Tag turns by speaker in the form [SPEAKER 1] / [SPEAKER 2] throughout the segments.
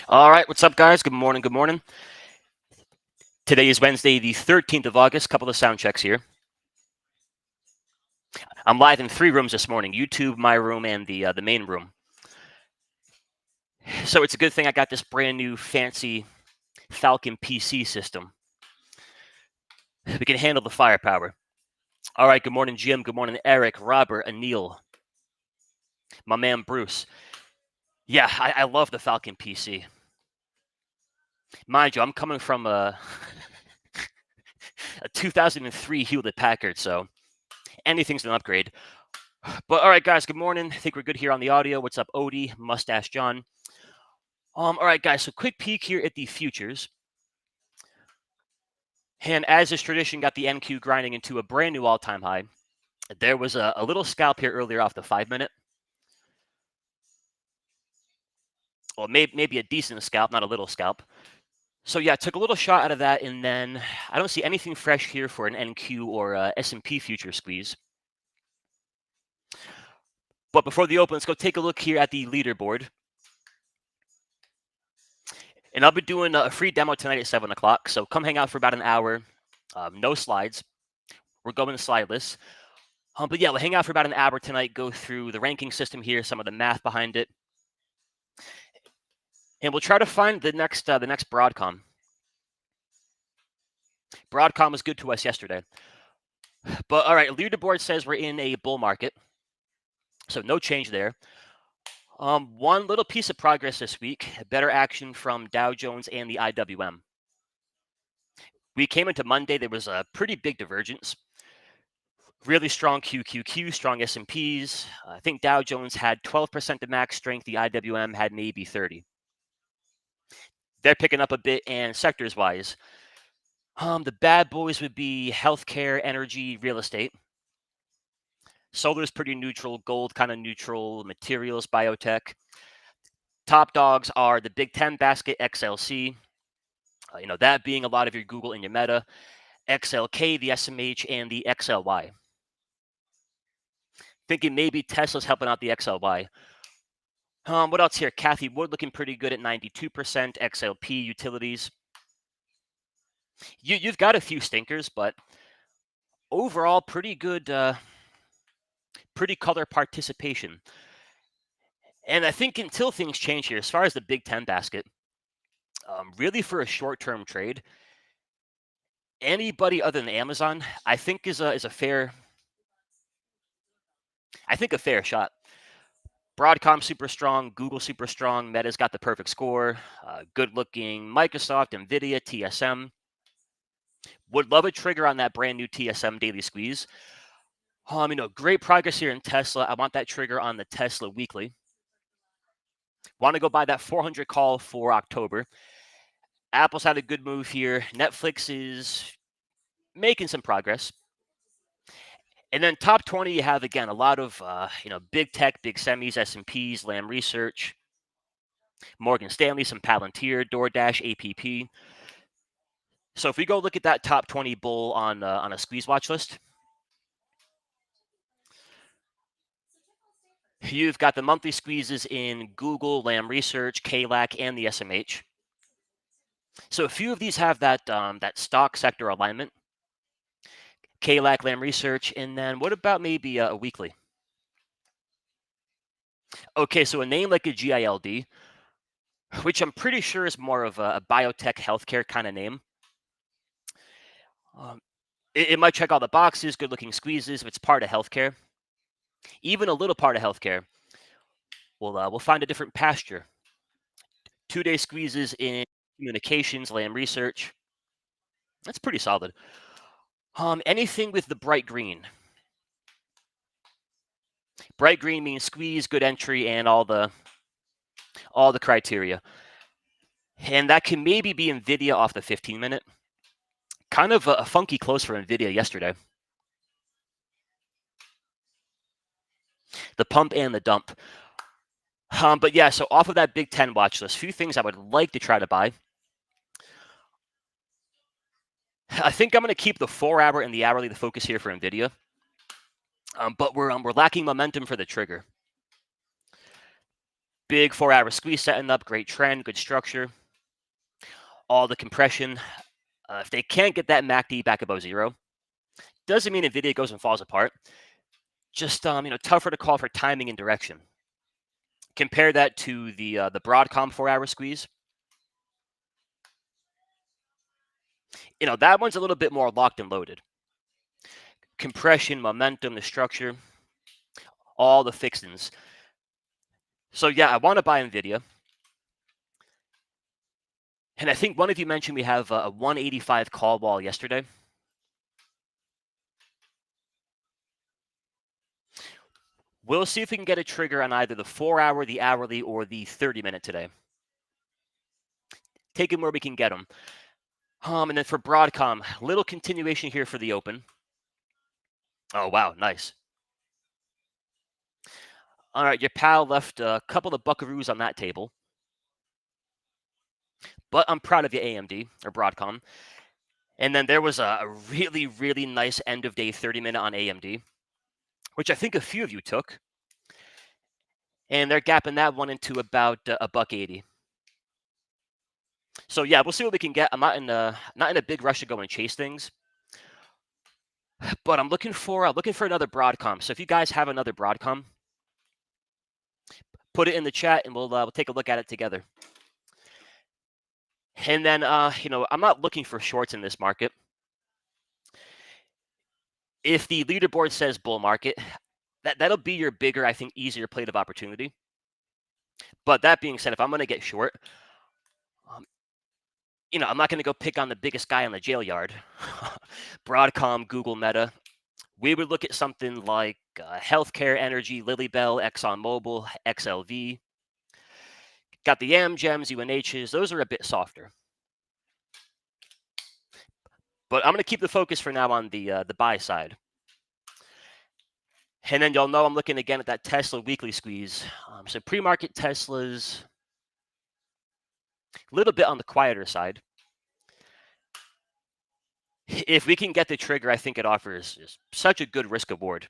[SPEAKER 1] All right, what's up, guys? Good morning. Good morning. Today is Wednesday, the 13th of August. Couple of sound checks here. I'm live in 3 rooms this morning: YouTube, my room, and the main room. So it's a good thing I got this brand new fancy Falcon PC system. We can handle the firepower. All right. Good morning, Jim. Good morning, Eric, Robert, Anil, my man Bruce. Yeah, I love the Falcon PC. Mind you, I'm coming from a 2003 Hewlett-Packard, so anything's an upgrade. But all right, guys, good morning. I think we're good here on the audio. What's up, Odie, Mustache John? All right, guys, so quick peek here at the futures. And as is tradition, got the NQ grinding into a brand new all-time high. There was a little scalp here earlier off the 5-minute. Well, maybe a decent scalp, not a little scalp. So yeah, took a little shot out of that, and then I don't see anything fresh here for an NQ or S&P future squeeze. But before the open, let's go take a look here at the leaderboard. And I'll be doing a free demo tonight at 7 o'clock, so come hang out for about an hour. No slides. We're going slideless. But yeah, we'll hang out for about an hour tonight, go through the ranking system here, some of the math behind it. And we'll try to find the next Broadcom. Broadcom was good to us yesterday. But all right, leaderboard says we're in a bull market. So no change there. One little piece of progress this week, better action from Dow Jones and the IWM. We came into Monday, there was a pretty big divergence. Really strong QQQ, strong S&Ps. I think Dow Jones had 12% of max strength. The IWM had maybe 30. They're picking up a bit, and sectors-wise, the bad boys would be healthcare, energy, real estate. Solar is pretty neutral, gold kind of neutral, materials, biotech. Top dogs are the Big 10 basket, XLC. That being a lot of your Google and your Meta, XLK, the SMH, and the XLY. Thinking maybe Tesla's helping out the XLY. What else here? Kathy Wood looking pretty good at 92%. XLP utilities. You've got a few stinkers, but overall pretty good, pretty color participation. And I think until things change here, as far as the Big 10 basket, really for a short-term trade, anybody other than Amazon, I think is a fair. I think a fair shot. Broadcom super strong, Google super strong, Meta's got the perfect score, good looking Microsoft, Nvidia, TSM. Would love a trigger on that brand new TSM daily squeeze. Great progress here in Tesla. I want that trigger on the Tesla weekly. Want to go buy that 400 call for October. Apple's had a good move here. Netflix is making some progress. And then top 20, you have, again, a lot of, big tech, big semis, S&Ps, Lam Research, Morgan Stanley, some Palantir, DoorDash, APP. So if we go look at that top 20 bull on a squeeze watch list, you've got the monthly squeezes in Google, Lam Research, KLAC, and the SMH. So a few of these have that stock sector alignment. KLAC, Lam Research, and then what about maybe a weekly? Okay, so a name like a GILD, which I'm pretty sure is more of a biotech healthcare kind of name. It might check all the boxes, good-looking squeezes. If it's part of healthcare, even a little part of healthcare, we'll find a different pasture. 2-day squeezes in communications, Lam Research. That's pretty solid. Anything with the bright green. Bright green means squeeze, good entry, and all the criteria. And that can maybe be NVIDIA off the 15-minute. Kind of a funky close for NVIDIA yesterday. The pump and the dump. But yeah, so off of that Big 10 watch list, few things I would like to try to buy. I think I'm going to keep the 4-hour and the hourly the focus here for NVIDIA. But we're lacking momentum for the trigger. Big 4-hour squeeze setting up, great trend, good structure. All the compression. If they can't get that MACD back above 0, doesn't mean NVIDIA goes and falls apart. Just tougher to call for timing and direction. Compare that to the Broadcom 4-hour squeeze. That one's a little bit more locked and loaded. Compression, momentum, the structure, all the fixins. So yeah, I want to buy NVIDIA. And I think one of you mentioned we have a 185 call wall yesterday. We'll see if we can get a trigger on either the 4-hour, the hourly, or the 30-minute today. Take them where we can get them. And then for Broadcom, little continuation here for the open. Oh, wow, nice. All right, your pal left a couple of buckaroos on that table. But I'm proud of you, AMD, or Broadcom. And then there was a really, really nice end-of-day 30-minute on AMD, which I think a few of you took. And they're gapping that one into about $1.80. So yeah, we'll see what we can get. I'm not in a big rush to go and chase things, but I'm looking for another Broadcom. So if you guys have another Broadcom, put it in the chat and we'll take a look at it together. And then I'm not looking for shorts in this market. If the leaderboard says bull market, that'll be your bigger, I think, easier plate of opportunity. But that being said, if I'm going to get short, I'm not going to go pick on the biggest guy on the jail yard. Broadcom, Google, Meta. We would look at something like healthcare, energy, Lilybell, ExxonMobil, XLV. Got the Amgems, UNHs. Those are a bit softer. But I'm going to keep the focus for now on the buy side. And then you'll know I'm looking again at that Tesla weekly squeeze. So pre-market Tesla's a little bit on the quieter side. If we can get the trigger, I think it offers just such a good risk reward.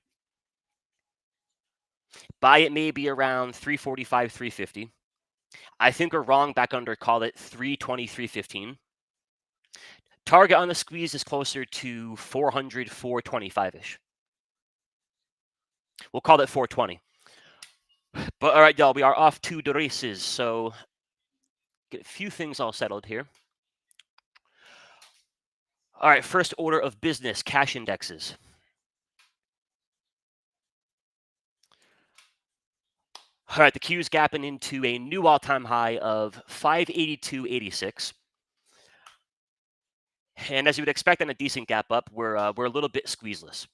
[SPEAKER 1] Buy it maybe around 345, 350. I think we're wrong back under, call it 320, 315. Target on the squeeze is closer to 400, 425-ish. We'll call it 420. But all right, y'all, we are off to the races. So get a few things all settled here. All right, first order of business, cash indexes. All right, the Q's gapping into a new all-time high of 582.86. And as you would expect on a decent gap up, we're a little bit squeezeless.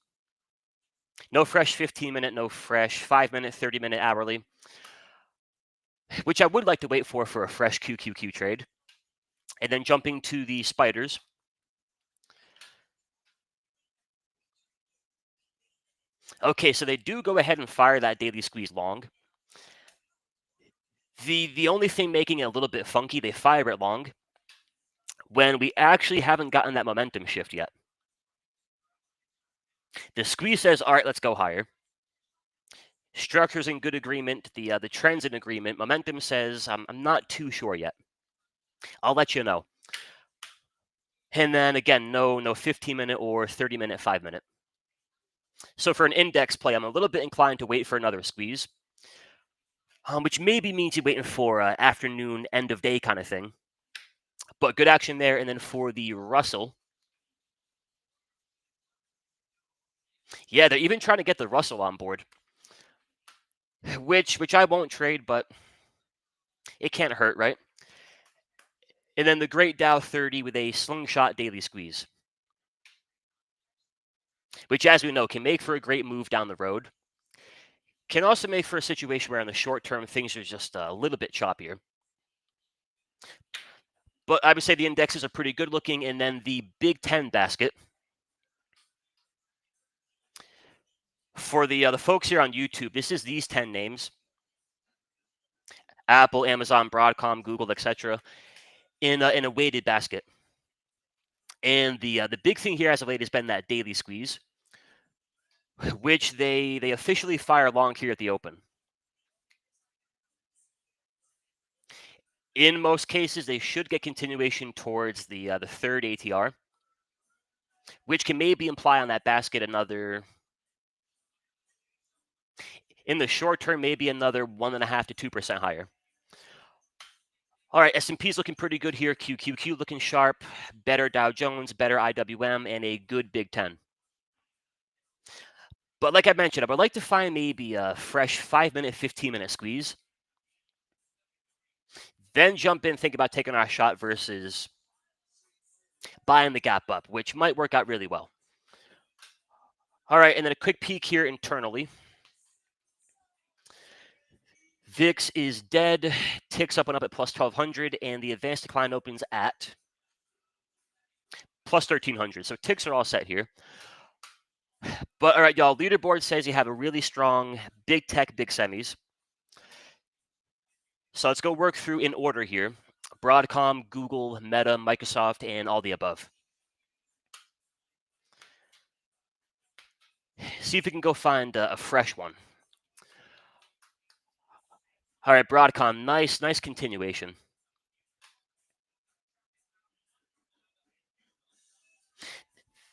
[SPEAKER 1] No fresh 15-minute, no fresh 5-minute, 30-minute hourly, which I would like to wait for a fresh QQQ trade. And then jumping to the spiders. Okay, so they do go ahead and fire that daily squeeze long. The only thing making it a little bit funky, they fire it long when we actually haven't gotten that momentum shift yet. The squeeze says, all right, let's go higher. Structure's in good agreement. The trend's in agreement. Momentum says, I'm not too sure yet. I'll let you know. And then again, no 15-minute or 30-minute, 5-minute. So for an index play, I'm a little bit inclined to wait for another squeeze, which maybe means you're waiting for afternoon, end of day kind of thing. But good action there. And then for the Russell, yeah, they're even trying to get the Russell on board, which I won't trade, but it can't hurt, right? And then the Great Dow 30 with a slingshot daily squeeze, which, as we know, can make for a great move down the road. Can also make for a situation where in the short term, things are just a little bit choppier. But I would say the indexes are pretty good looking. And then the Big 10 basket. For the folks here on YouTube, this is these 10 names. Apple, Amazon, Broadcom, Google, etc. in a weighted basket. And the big thing here as of late has been that daily squeeze, which they officially fire long here at the open. In most cases, they should get continuation towards the third ATR, which can maybe imply on that basket another, in the short term, maybe another 1.5 to 2% higher. All right, S&P's looking pretty good here. QQQ looking sharp. Better Dow Jones, better IWM, and a good Big Ten. But like I mentioned, I would like to find maybe a fresh 5-minute, 15-minute squeeze. Then jump in, think about taking our shot versus buying the gap up, which might work out really well. All right, and then a quick peek here internally. VIX is dead, ticks up and up at plus 1200, and the advanced decline opens at plus 1300. So ticks are all set here. But all right, y'all, leaderboard says you have a really strong big tech, big semis. So let's go work through in order here. Broadcom, Google, Meta, Microsoft, and all the above. See if we can go find a fresh one. All right, Broadcom, nice continuation.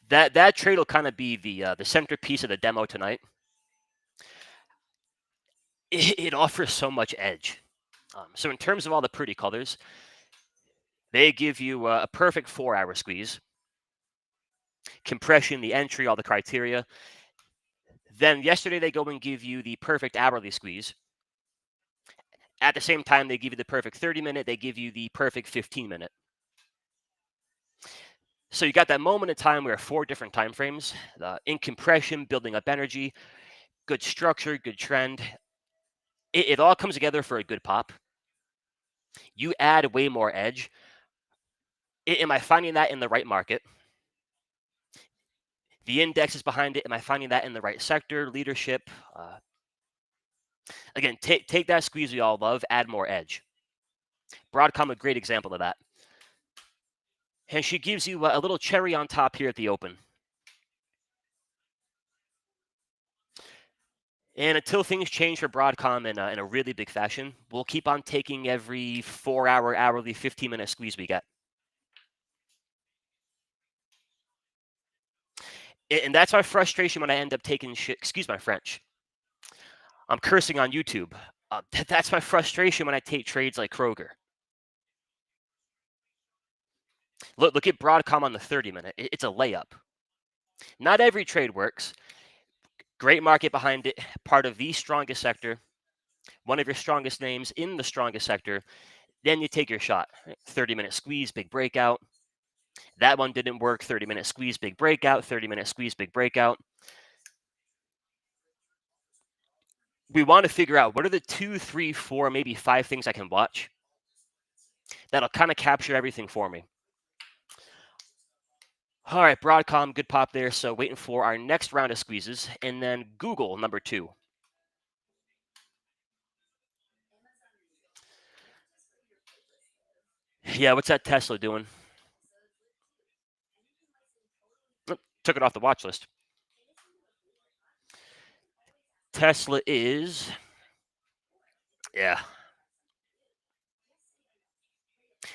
[SPEAKER 1] That trade will kind of be the centerpiece of the demo tonight. It offers so much edge. So in terms of all the pretty colors, they give you a perfect 4-hour squeeze, compression, the entry, all the criteria. Then yesterday they go and give you the perfect hourly squeeze. At the same time, they give you the perfect 30-minute. They give you the perfect 15-minute. So you got that moment in time where 4 different time frames, in compression, building up energy, good structure, good trend. It all comes together for a good pop. You add way more edge. Am I finding that in the right market? The index is behind it. Am I finding that in the right sector, leadership? Again, take that squeeze we all love, add more edge. Broadcom, a great example of that. And she gives you a little cherry on top here at the open. And until things change for Broadcom in a really big fashion, we'll keep on taking every 4-hour, hourly, 15-minute squeeze we get. And that's my frustration when I end up taking shit. Excuse my French. I'm cursing on YouTube. That's my frustration when I take trades like Kroger. Look at Broadcom on the 30-minute. It's a layup. Not every trade works. Great market behind it. Part of the strongest sector. One of your strongest names in the strongest sector. Then you take your shot. 30-minute squeeze, big breakout. That one didn't work. 30-minute squeeze, big breakout. 30-minute squeeze, big breakout. We want to figure out what are the 2, 3, 4, maybe 5 things I can watch that'll kind of capture everything for me. All right, Broadcom, good pop there. So waiting for our next round of squeezes. And then Google, number 2. Yeah, what's that Tesla doing? Took it off the watch list. Tesla is, yeah.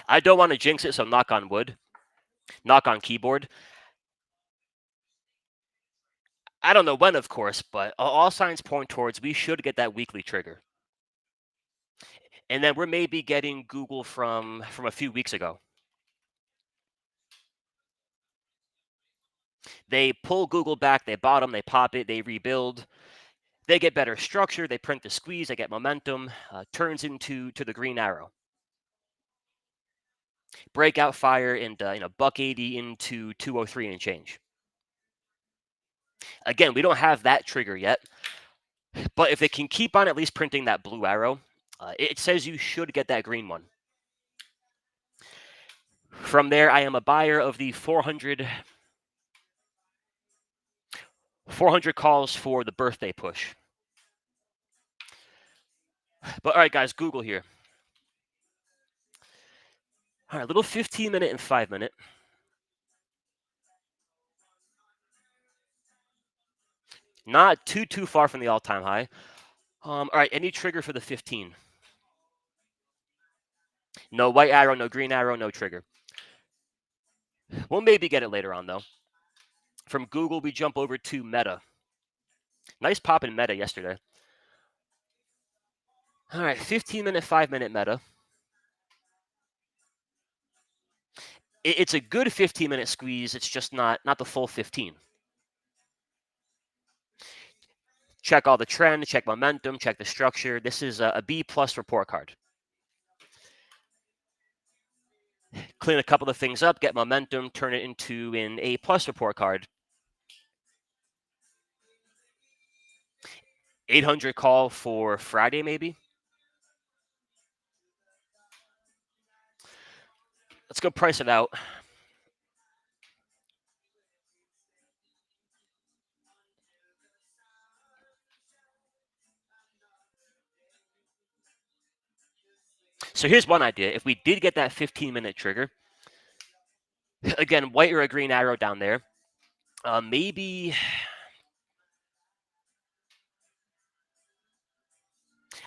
[SPEAKER 1] I don't want to jinx it, so knock on wood. Knock on keyboard. I don't know when, of course, but all signs point towards we should get that weekly trigger. And then we're maybe getting Google from a few weeks ago. They pull Google back, they bottom, they pop it, they rebuild. They get better structure, they print the squeeze, they get momentum, turns into the green arrow. Breakout fire and $1.80 into 203 and change. Again, we don't have that trigger yet, but if they can keep on at least printing that blue arrow, it says you should get that green one. From there, I am a buyer of the 400 calls for the birthday push. But all right, guys, Google here. All right, little 15-minute and 5-minute. Not too far from the all-time high. All right, any trigger for the 15? No white arrow, no green arrow, no trigger. We'll maybe get it later on, though. From Google, we jump over to Meta. Nice pop in Meta yesterday. All right, 15-minute, 5-minute Meta. It's a good 15-minute squeeze. It's just not the full 15. Check all the trend, check momentum, check the structure. This is a B plus report card. Clean a couple of things up, get momentum, turn it into an A plus report card. 800 call for Friday, maybe. Let's go price it out. So here's one idea. If we did get that 15-minute trigger, again, white or a green arrow down there, maybe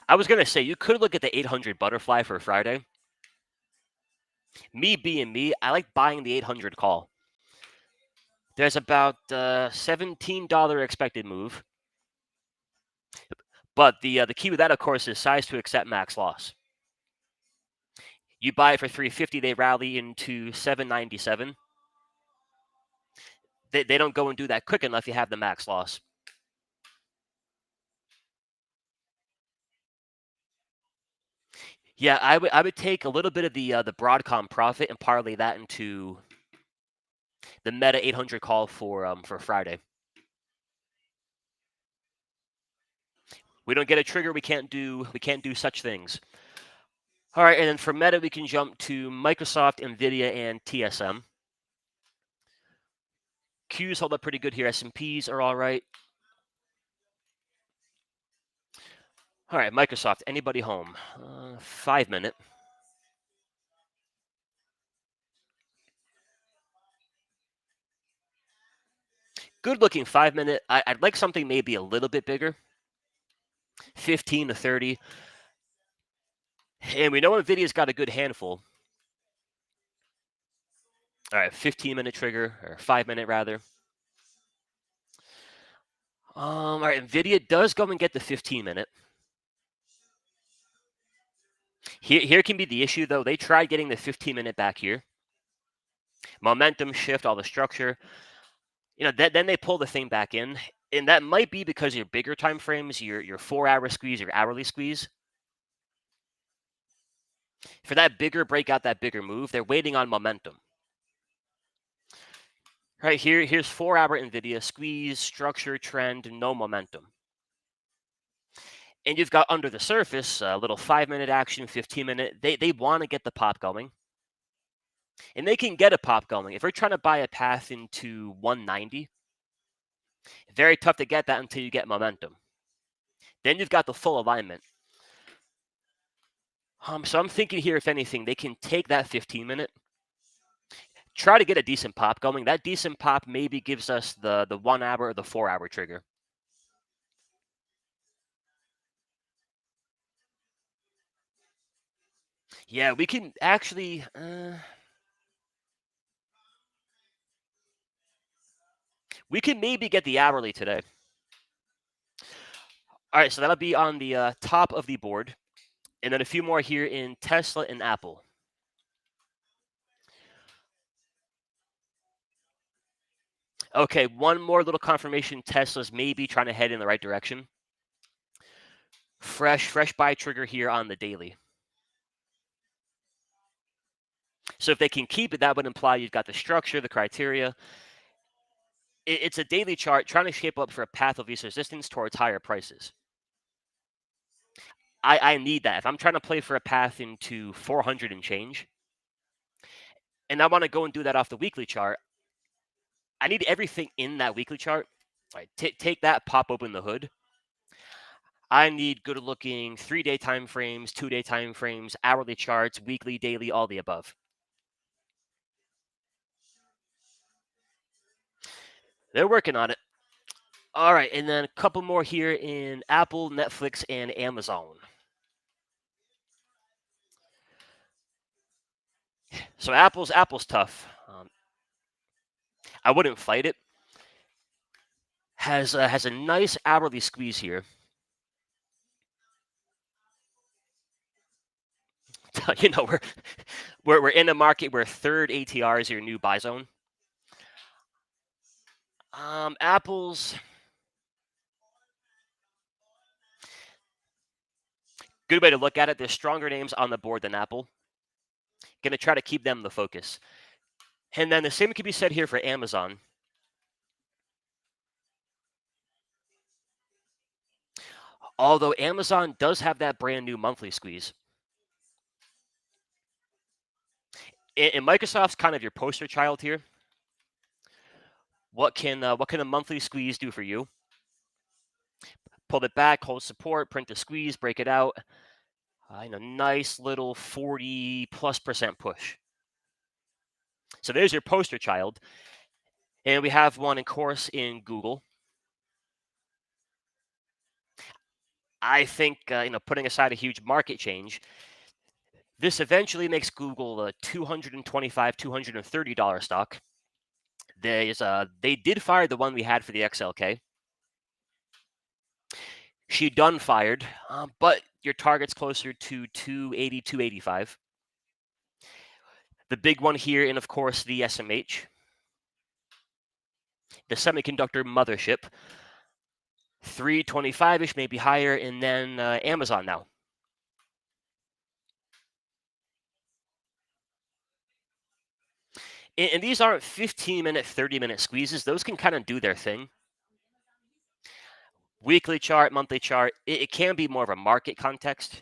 [SPEAKER 1] I was going to say you could look at the 800 butterfly for Friday. Me being me, I like buying the 800 call. There's about $17 expected move. But the key with that, of course, is size to accept max loss. You buy it for 350, they rally into 797. They don't go and do that quick enough. You have the max loss. Yeah, I would take a little bit of the Broadcom profit and parlay that into the Meta 800 call for Friday. We don't get a trigger. We can't do such things. All right, and then for Meta, we can jump to Microsoft, Nvidia, and TSM. Qs hold up pretty good here. S&Ps are all right. All right, Microsoft. Anybody home? 5-minute. Good looking 5-minute. I'd like something maybe a little bit bigger. 15 to 30. And we know Nvidia's got a good handful. All right, 15-minute trigger, or 5-minute rather. All right, Nvidia does go and get the 15-minute. Here can be the issue, though. They tried getting the 15-minute back here. Momentum shift, all the structure. Then they pull the thing back in. And that might be because your bigger time frames, your 4-hour squeeze, your hourly squeeze. For that bigger breakout, that bigger move, they're waiting on momentum. Right here's 4-hour Nvidia squeeze, structure, trend, no momentum. And you've got under the surface a little 5-minute action, 15-minute. They want to get the pop going, and they can get a pop going. If we're trying to buy a path into 190, very tough to get that until you get momentum. Then you've got the full alignment. So I'm thinking here, if anything, they can take that 15-minute, try to get a decent pop going. That decent pop maybe gives us the 1-hour or the 4-hour trigger. Yeah, we can actually. We can maybe get the hourly today. All right, so that'll be on the top of the board. And then a few more here in Tesla and Apple. Okay, one more little confirmation. Tesla's maybe trying to head in the right direction. Fresh buy trigger here on the daily. So if they can keep it, that would imply you've got the structure, the criteria. It's a daily chart trying to shape up for a path of least resistance towards higher prices. I need that. If I'm trying to play for a path into 400 and change, and I want to go and do that off the weekly chart, I need everything in that weekly chart. All right, take that, pop open the hood. I need good looking 3-day time frames, 2-day time frames, hourly charts, weekly, daily, all the above. They're working on it. All right, and then a couple more here in Apple, Netflix, and Amazon. So Apple's tough. I wouldn't fight it. Has a nice hourly squeeze here. We're in a market where third ATR is your new buy zone. Apple's good way to look at it. There's stronger names on the board than Apple. Going to try to keep them the focus. And then the same can be said here for Amazon. Although Amazon does have that brand new monthly squeeze. And Microsoft's kind of your poster child here. What can a monthly squeeze do for you? Pull it back, hold support, print the squeeze, break it out. Nice little 40+% push. So there's your poster child. And we have one, of course, in Google. I think, putting aside a huge market change, this eventually makes Google a $225, $230 stock. They did fire the one we had for the XLK. She done fired, but your target's closer to 280, 285. The big one here, and of course, the SMH, the semiconductor mothership, 325-ish, maybe higher, and then Amazon now. And these aren't 15-minute, 30-minute squeezes. Those can kind of do their thing. Weekly chart, monthly chart, it can be more of a market context.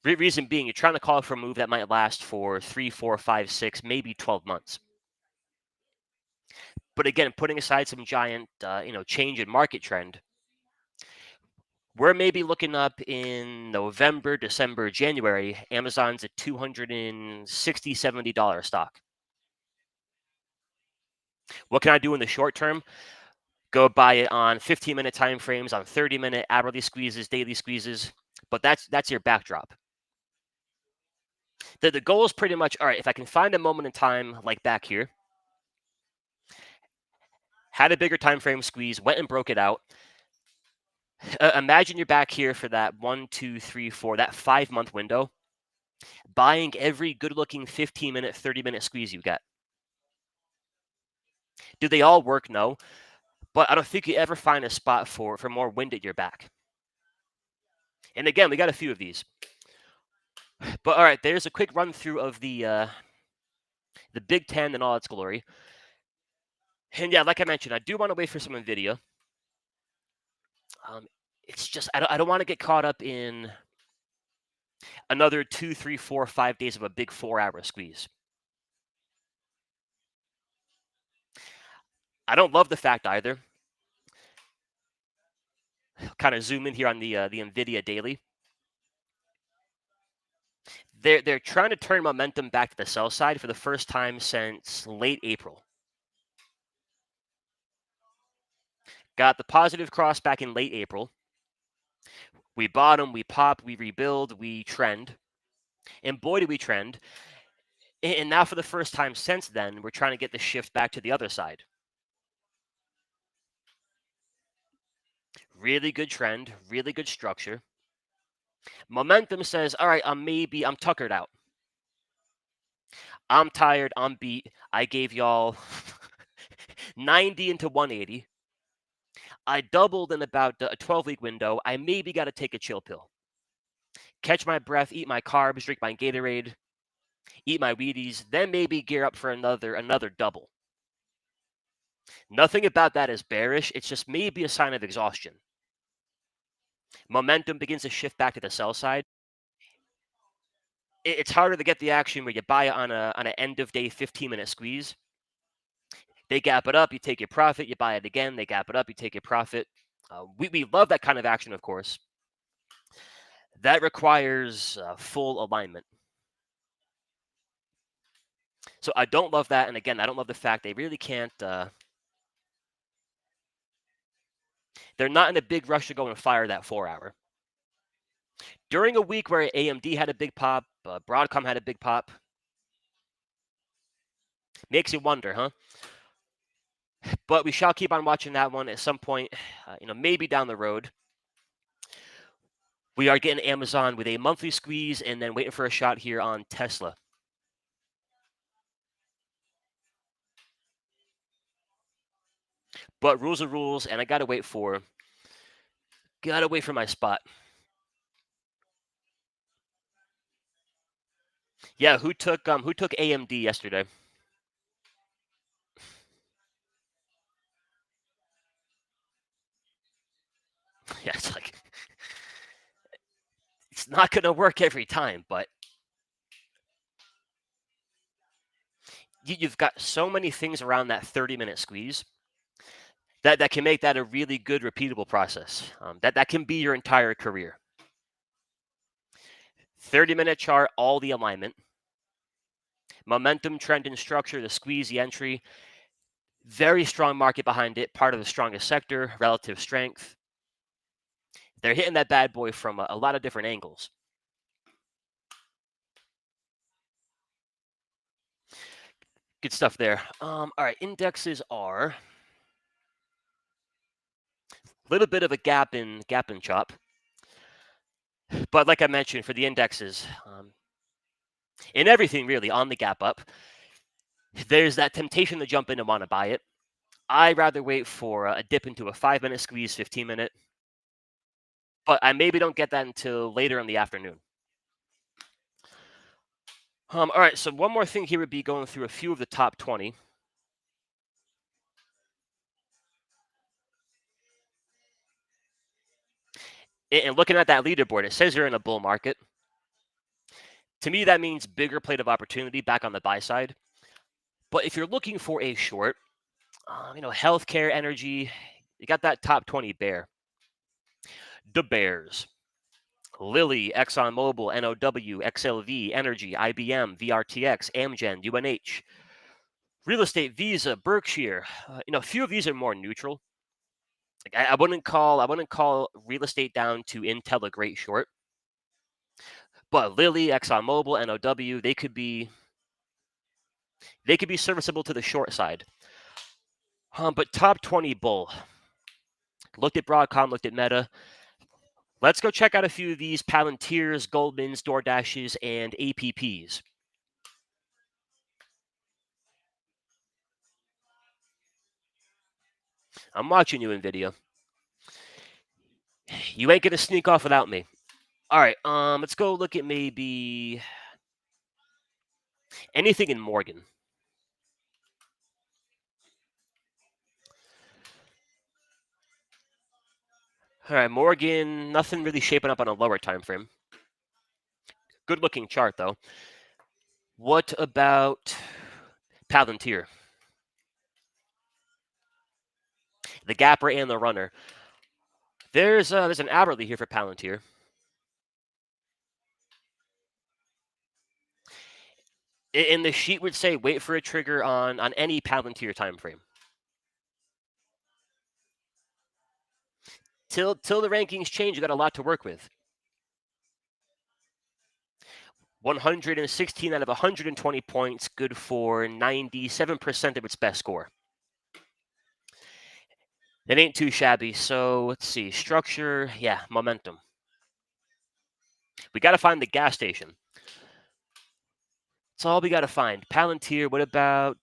[SPEAKER 1] Reason being, you're trying to call for a move that might last for 3, 4, 5, 6, maybe 12 months. But again, putting aside some giant, change in market trend, we're maybe looking up in November, December, January. Amazon's a $260, $70 stock. What can I do in the short term? Go buy it on 15-minute time frames, on 30-minute hourly squeezes, daily squeezes. But that's your backdrop. The goal is pretty much, all right, if I can find a moment in time like back here, had a bigger time frame squeeze, went and broke it out. Imagine you're back here for that 1, 2, 3, 4, that 5-month window, buying every good-looking 15-minute, 30-minute squeeze you get. Do they all work? No. But I don't think you ever find a spot for more wind at your back. And again, we got a few of these. But all right, there's a quick run through of the Big Ten in all its glory. And yeah, like I mentioned, I do want to wait for some NVIDIA. It's just I don't want to get caught up in another 2, 3, 4, 5 days of a big 4-hour squeeze. I don't love the fact either. Kind of zoom in here on the NVIDIA daily. They're trying to turn momentum back to the sell side for the first time since late April. Got the positive cross back in late April. We bottom, we pop, we rebuild, we trend. And boy, do we trend. And now for the first time since then, we're trying to get the shift back to the other side. Really good trend, really good structure. Momentum says, all right, I'm tuckered out. I'm tired, I'm beat. I gave y'all 90 into 180. I doubled in about a 12-week window. I maybe got to take a chill pill. Catch my breath, eat my carbs, drink my Gatorade, eat my Wheaties, then maybe gear up for another double. Nothing about that is bearish. It's just maybe a sign of exhaustion. Momentum begins to shift back to the sell side. It's harder to get the action where you buy it on an end of day 15-minute squeeze. They gap it up, you take your profit, you buy it again, they gap it up, you take your profit. We love that kind of action, of course. That requires full alignment. So I don't love that. And again, I don't love the fact they really can't They're not in a big rush to go and fire that 4 hour. During a week where AMD had a big pop, Broadcom had a big pop, makes you wonder, huh? But we shall keep on watching that one at some point, maybe down the road. We are getting Amazon with a monthly squeeze and then waiting for a shot here on Tesla. But rules are rules, and I gotta wait for my spot. Yeah, who took AMD yesterday? Yeah, it's like it's not gonna work every time, but you've got so many things around that 30-minute squeeze that can make that a really good repeatable process. That can be your entire career. 30-minute chart, all the alignment, momentum, trend, and structure, the squeeze, the entry. Very strong market behind it, part of the strongest sector, relative strength. They're hitting that bad boy from a lot of different angles. Good stuff there. All right, indexes are a little bit of a gap in chop. But like I mentioned, for the indexes, in everything really on the gap up, there's that temptation to jump in and want to buy it. I'd rather wait for a dip into a 5-minute squeeze, 15-minute, but I maybe don't get that until later in the afternoon. All right, so one more thing here would be going through a few of the top 20. And looking at that leaderboard, it says you're in a bull market. To me, that means bigger plate of opportunity back on the buy side. But if you're looking for a short, healthcare, energy, you got that top 20 bear. The Bears. Lilly, ExxonMobil, NOW, XLV, Energy, IBM, VRTX, Amgen, UNH. Real estate, Visa, Berkshire. A few of these are more neutral. Like I wouldn't call real estate down to Intel a great short. But Lilly, ExxonMobil, NOW, they could be serviceable to the short side. But top 20 bull. Looked at Broadcom, looked at Meta. Let's go check out a few of these Palantirs, Goldmans, DoorDashes, and APPs. I'm watching you, NVIDIA. You ain't gonna sneak off without me. All right, let's go look at maybe anything in Morgan. All right, Morgan, nothing really shaping up on a lower time frame. Good looking chart though. What about Palantir? The gapper and the runner. There's an hourly here for Palantir. And the sheet would say wait for a trigger on any Palantir time frame. Till the rankings change, you got a lot to work with. 116 out of 120 points, good for 97% of its best score. That ain't too shabby. So let's see. Structure, yeah, momentum. We got to find the gas station. That's all we got to find. Palantir, what about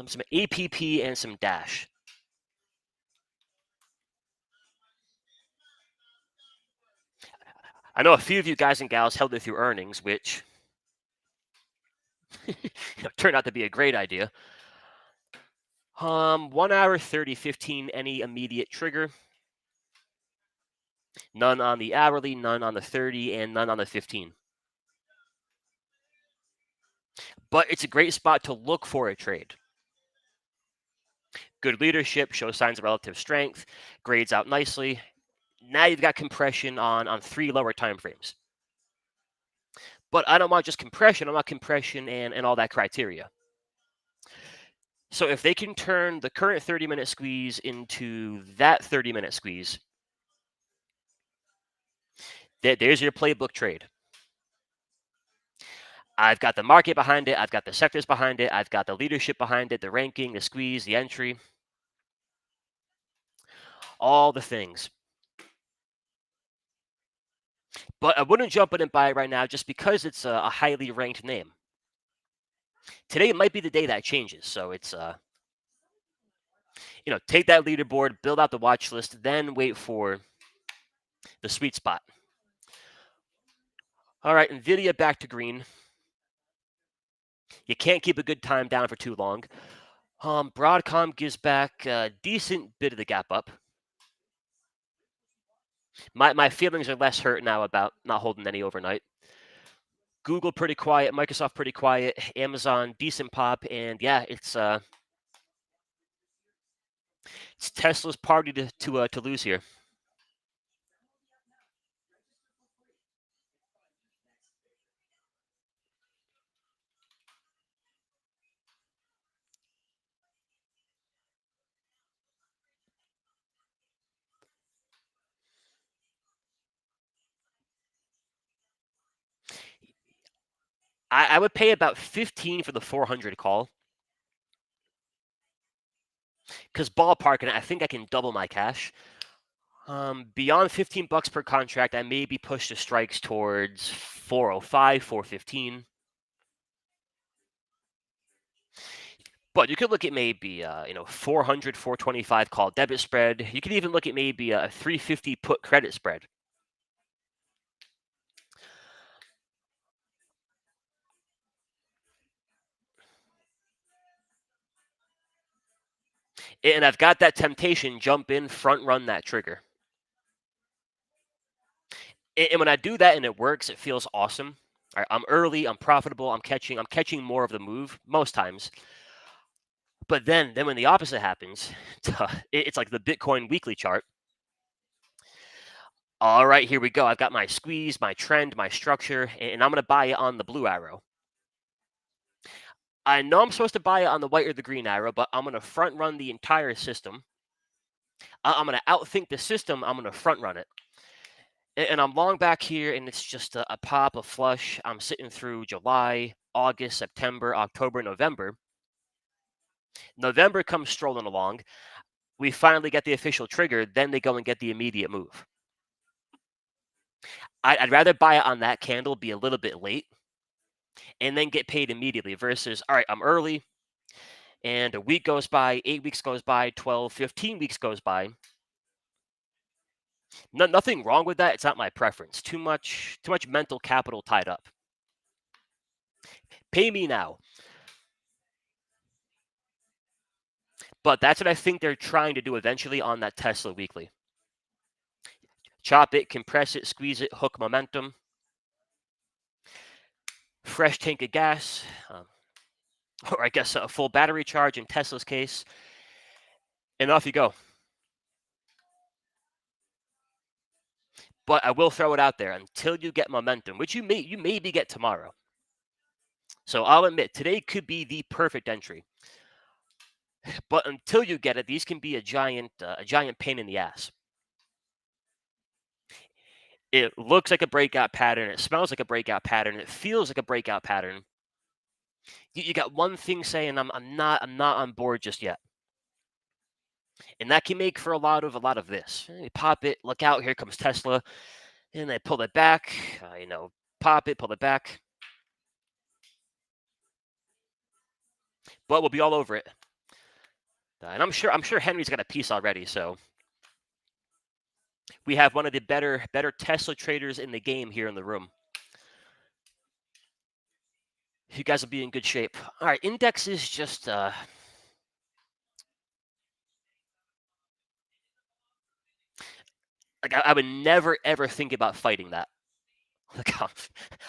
[SPEAKER 1] some APP and some Dash? I know a few of you guys and gals held it through earnings, which turned out to be a great idea. 1 hour, 30, 15, any immediate trigger. None on the hourly, none on the 30, and none on the 15. But it's a great spot to look for a trade. Good leadership, shows signs of relative strength, grades out nicely. Now you've got compression on 3 lower time frames. But I don't want just compression. I want compression and all that criteria. So if they can turn the current 30-minute squeeze into that 30-minute squeeze, there's your playbook trade. I've got the market behind it. I've got the sectors behind it. I've got the leadership behind it, the ranking, the squeeze, the entry, all the things. But I wouldn't jump in and buy it right now just because it's a highly ranked name. Today might be the day that changes. So it's take that leaderboard, build out the watch list, then wait for the sweet spot. All right, Nvidia back to green. You can't keep a good time down for too long. Broadcom gives back a decent bit of the gap up. My feelings are less hurt now about not holding any overnight. Google pretty quiet, Microsoft pretty quiet, Amazon decent pop, and yeah, it's Tesla's party to lose here. I would pay about 15 for the 400 call. Because ballparking, I think I can double my cash. Beyond $15 per contract, I may be pushed to strikes towards 405, 415. But you could look at maybe 400, 425 call debit spread. You could even look at maybe a 350 put credit spread. And I've got that temptation, jump in, front run that trigger. And when I do that and it works, it feels awesome. All right, I'm early, I'm profitable, I'm catching more of the move most times. But then when the opposite happens, it's like the Bitcoin weekly chart. All right, here we go. I've got my squeeze, my trend, my structure, and I'm going to buy it on the blue arrow. I know I'm supposed to buy it on the white or the green arrow, but I'm going to front run the entire system. I'm going to outthink the system. I'm going to front run it. And I'm long back here, and it's just a pop, a flush. I'm sitting through July, August, September, October, November. November comes strolling along. We finally get the official trigger. Then they go and get the immediate move. I'd rather buy it on that candle, be a little bit late, and then get paid immediately versus, all right, I'm early, and a week goes by, 8 weeks goes by, 12, 15 weeks goes by. Nothing wrong with that. It's not my preference. Too much mental capital tied up. Pay me now. But that's what I think they're trying to do eventually on that Tesla weekly. Chop it, compress it, squeeze it, hook momentum. Fresh tank of gas, or I guess a full battery charge in Tesla's case, and off you go. But I will throw it out there until you get momentum, which you maybe get tomorrow. So I'll admit today could be the perfect entry. But until you get it, these can be a giant pain in the ass. It looks like a breakout pattern. It smells like a breakout pattern. It feels like a breakout pattern. You got one thing saying I'm not on board just yet, and that can make for a lot of this. You pop it, look out, here comes Tesla, and they pull it back. Pop it, pull it back, but we'll be all over it. And I'm sure Henry's got a piece already. So we have one of the better Tesla traders in the game here in the room. You guys will be in good shape. All right, index is just like I would never ever think about fighting that. Like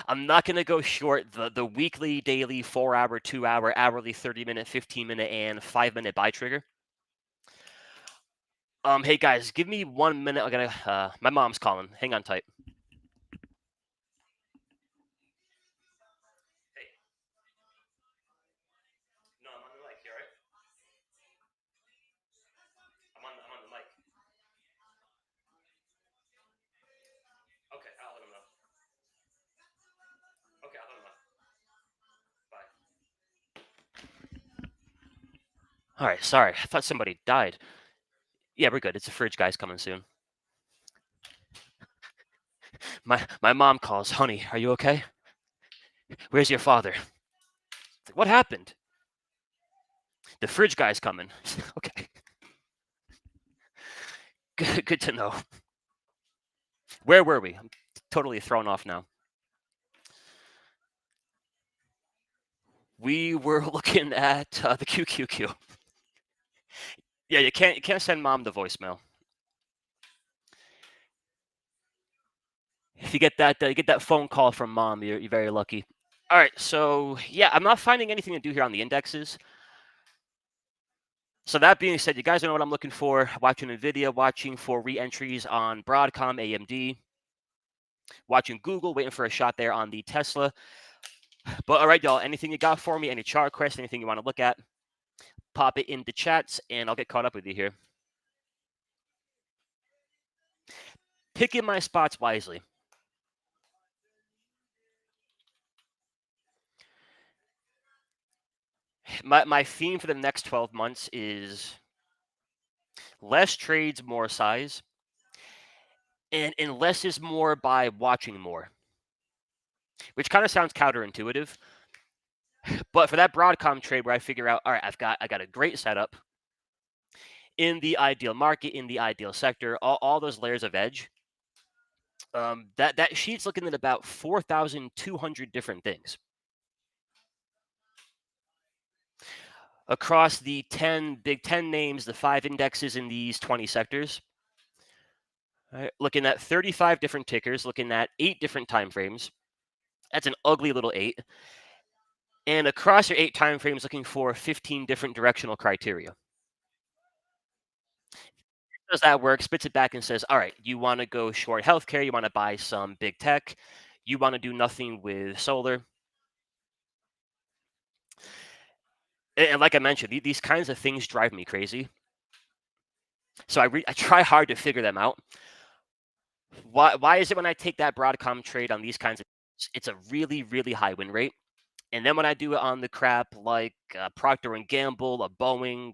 [SPEAKER 1] I'm not gonna go short the weekly, daily, 4-hour, 2-hour, hourly, 30-minute, 15-minute, and 5-minute buy trigger. Hey guys, give me 1 minute. I gotta. My mom's calling. Hang on tight. Hey. No, I'm on the mic here, right? All right, sorry. I thought somebody died. Yeah, we're good. It's the fridge guy's coming soon. My mom calls. Honey, are you okay? Where's your father? It's like, what happened? The fridge guy's coming. Okay. Good to know. Where were we? I'm totally thrown off now. We were looking at the QQQ. Yeah, you can't send mom the voicemail. If you get that phone call from mom, you're very lucky. All right, so yeah, I'm not finding anything to do here on the indexes. So that being said, you guys know what I'm looking for. Watching NVIDIA, watching for re-entries on Broadcom, AMD, watching Google, waiting for a shot there on the Tesla. But all right, y'all, anything you got for me, any chart requests, anything you want to look at, pop it in the chats, and I'll get caught up with you here. Picking my spots wisely. My theme for the next 12 months is less trades, more size, and less is more by watching more, which kind of sounds counterintuitive. But for that Broadcom trade where I figure out, all right, I got a great setup in the ideal market, in the ideal sector, all those layers of edge. That sheet's looking at about 4,200 different things across the 10 big 10 names, the 5 indexes in these 20 sectors. Right, looking at 35 different tickers, looking at 8 different time frames. That's an ugly little 8. And across your 8 time frames, looking for 15 different directional criteria. Does that work? Spits it back and says, all right, you want to go short healthcare, you want to buy some big tech, you want to do nothing with solar. And like I mentioned, these kinds of things drive me crazy. So I try hard to figure them out. Why is it when I take that Broadcom trade on these kinds of, it's a really, really high win rate. And then when I do it on the crap like Procter and Gamble, a Boeing,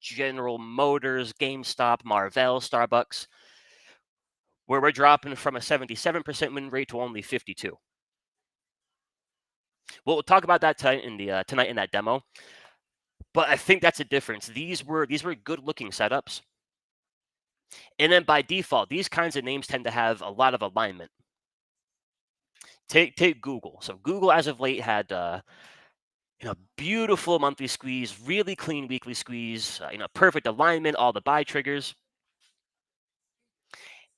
[SPEAKER 1] General Motors, GameStop, Marvell, Starbucks, where we're dropping from a 77% win rate to only 52. Well, we'll talk about that tonight in that demo. But I think that's a difference. These were good looking setups. And then by default, these kinds of names tend to have a lot of alignment. Take Google. So Google, as of late, had beautiful monthly squeeze, really clean weekly squeeze, perfect alignment, all the buy triggers.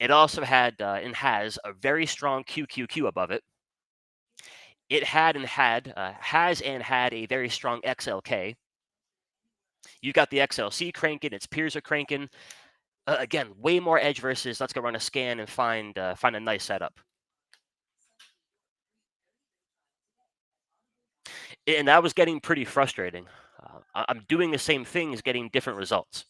[SPEAKER 1] It also had and has a very strong QQQ above it. It had and had has and had a very strong XLK. You got the XLC cranking, its peers are cranking. Again, way more edge versus let's go run a scan and find a nice setup. And that was getting pretty frustrating. I'm doing the same things, getting different results.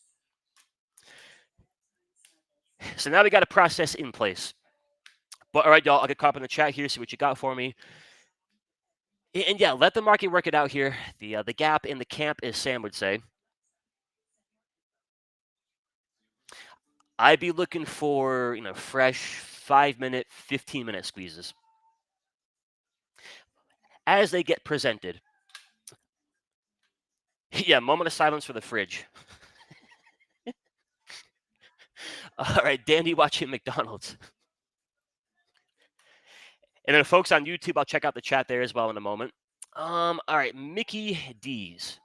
[SPEAKER 1] So now we got a process in place. But all right, y'all, I'll get caught up in the chat here, see what you got for me. And yeah, let the market work it out here. The gap in the camp, as Sam would say. I'd be looking for fresh 5-minute, 15-minute squeezes as they get presented. Yeah, moment of silence for the fridge. All right, Dandy watching McDonald's. And then folks on YouTube, I'll check out the chat there as well in a moment. All right, Mickey D's.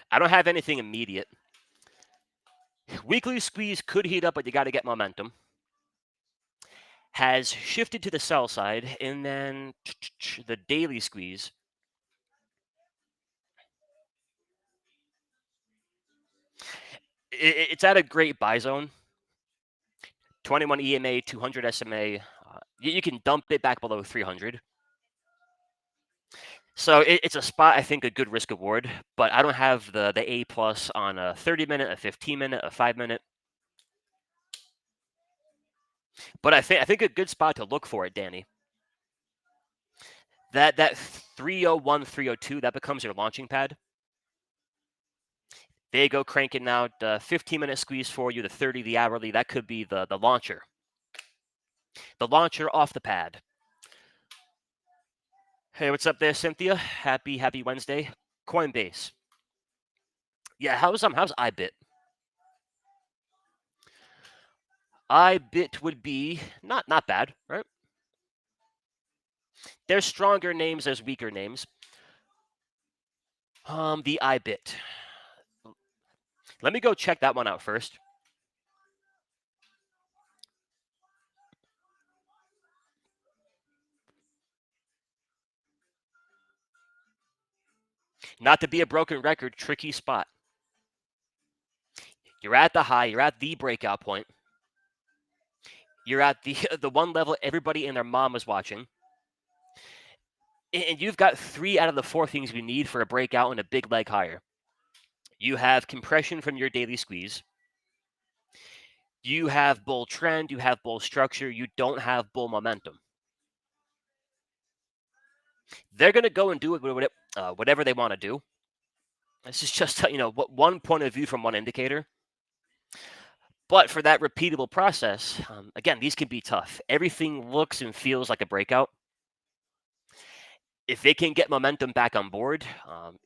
[SPEAKER 1] I don't have anything immediate. Weekly squeeze could heat up, but you got to get momentum. Has shifted to the sell side, and then the daily squeeze. It's at a great buy zone. 21 EMA, 200 SMA. You can dump it back below 300. So it's a spot, I think, a good risk reward, but I don't have the A plus on a 30-minute, a 15-minute, a 5-minute. But I think a good spot to look for it, Danny. That 301, 302, that becomes your launching pad. They go cranking out 15-minute squeeze for you, the 30, the hourly. That could be the launcher. The launcher off the pad. Hey, what's up there, Cynthia? Happy Wednesday. Coinbase. Yeah, how's iBit? iBit would be not bad, right? There's stronger names, there's weaker names. The iBit. Let me go check that one out first. Not to be a broken record, tricky spot. You're at the high, you're at the breakout point. You're at the the one level everybody and their mom is watching. And you've got 3 out of the 4 things we need for a breakout and a big leg higher. You have compression from your daily squeeze. You have bull trend, you have bull structure, you don't have bull momentum. They're going to go and do it whatever they want to do. This is just one point of view from one indicator. But for that repeatable process, again, these can be tough. Everything looks and feels like a breakout. If they can get momentum back on board,